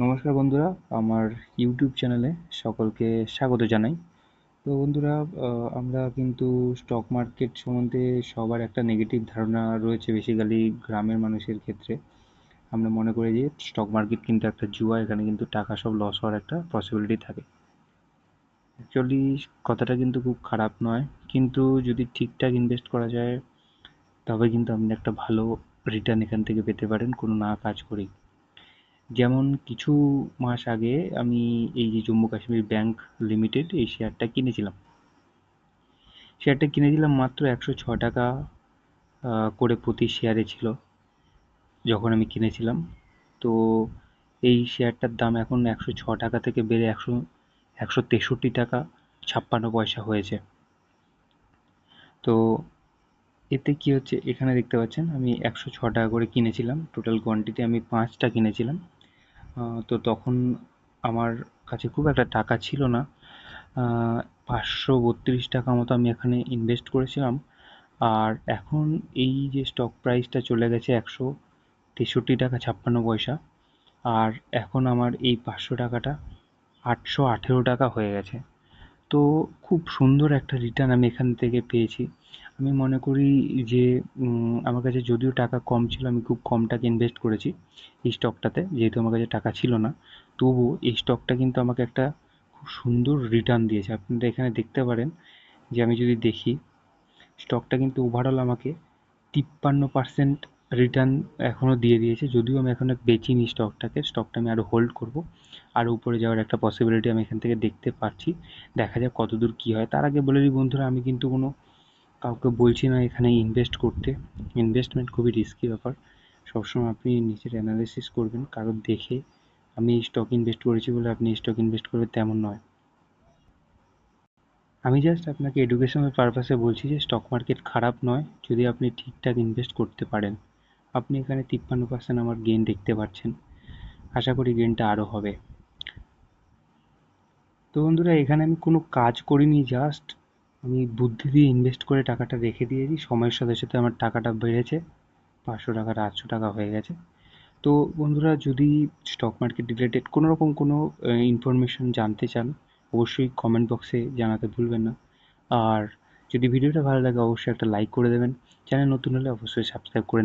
নমস্কার বন্ধুরা, আমার ইউটিউব চ্যানেলে সকলকে স্বাগত জানাই। তো বন্ধুরা, আমরা কিন্তু স্টক মার্কেট সম্বন্ধে সবার একটা নেগেটিভ ধারণা রয়েছে, বেসিক্যালি গ্রামের মানুষের ক্ষেত্রে। আমরা মনে করি যে স্টক মার্কেট কিন্তু একটা জুয়া, এখানে কিন্তু টাকা সব লস হওয়ার একটা পসিবিলিটি থাকে। অ্যাকচুয়ালি কথাটা কিন্তু খুব খারাপ নয়, কিন্তু যদি ঠিকঠাক ইনভেস্ট করা যায় তবে কিন্তু আপনি একটা ভালো রিটার্ন এখান থেকে পেতে পারেন কোনো না কাজ করেই। যেমন কিছু মাস আগে আমি এই যে জম্মু কাশ্মীর ব্যাংক লিমিটেড এই শেয়ারটা কিনেছিলাম মাত্র 106 টাকা করে প্রতি শেয়ারে ছিল যখন আমি কিনেছিলাম। তো এই শেয়ারটার দাম এখন 106 টাকা থেকে বেড়ে 163 টাকা 56 পয়সা হয়েছে। তো এতে কি হচ্ছে, এখানে দেখতে পাচ্ছেন আমি 106 টাকা করে কিনেছিলাম, টোটাল কোয়ান্টিটি আমি 5টা কিনেছিলাম। তো তখন আমার কাছে খুব একটা টাকা ছিল না, 532 টাকা মতো আমি এখানে ইনভেস্ট করেছিলাম। আর এখন এই যে স্টক প্রাইসটা চলে গেছে 163 টাকা 56 পয়সা, আর এখন আমার এই 500 টাকাটা 818 টাকা হয়ে গেছে। তো খুব সুন্দর একটা রিটার্ন আমি এখান থেকে পেয়েছি। আমি মনে করি যে আমার কাছে যদিও টাকা কম ছিল, আমি খুব কম টাকা ইনভেস্ট করেছি এই স্টকটাতে, যেহেতু আমার কাছে টাকা ছিল না। তবুও এই স্টকটা কিন্তু আমাকে একটা খুব সুন্দর রিটার্ন দিয়েছে। আপনারা এখানে দেখতে পারেন যে আমি যদি দেখি, স্টকটা কিন্তু ওভারঅল আমাকে 53% রিটার্ন এখনও দিয়ে দিয়েছে। যদিও আমি এখনও বেচিনি স্টকটা আমি আরও হোল্ড করব। আরও উপরে যাওয়ার একটা পসিবিলিটি আমি এখান থেকে দেখতে পাচ্ছি। দেখা যাক কতদূর কী হয়। তার আগে বলে দিই বন্ধুরা, আমি কিন্তু কোনো কাউকে বলছি না এখানে ইনভেস্ট করতে। ইনভেস্টমেন্ট খুবই রিস্কি ব্যাপার। সবসময় আপনি নিজের অ্যানালিসিস করবেন, কারণ দেখে আমি এই স্টক ইনভেস্ট করেছি বলে আপনি স্টক ইনভেস্ট করবেন তেমন নয়। আমি জাস্ট আপনাকে এডুকেশনাল পারপাসে বলছি যে স্টক মার্কেট খারাপ নয়, যদি আপনি ঠিকঠাক ইনভেস্ট করতে পারেন। আপনি এখানে 53% আমার গেইন দেখতে পাচ্ছেন, আশা করি গেইনটা আরও হবে। তো বন্ধুরা, এখানে আমি কোনো কাজ করিনি, জাস্ট আমি বুদ্ধি দিয়ে ইনভেস্ট করে টাকাটা রেখে দিয়েছি। সময়ের সাথে সাথে আমার টাকাটা বেড়েছে, 500 টাকার 800 টাকা হয়ে গেছে। তো বন্ধুরা, যদি স্টক মার্কেট রিলেটেড কোনো রকম কোনো ইনফরমেশন জানতে চান, অবশ্যই কমেন্ট বক্সে জানাতে ভুলবেন না। আর যদি ভিডিওটা ভালো লাগে অবশ্যই একটা লাইক করে দেবেন। চ্যানেল নতুন হলে অবশ্যই সাবস্ক্রাইব করে নেবেন।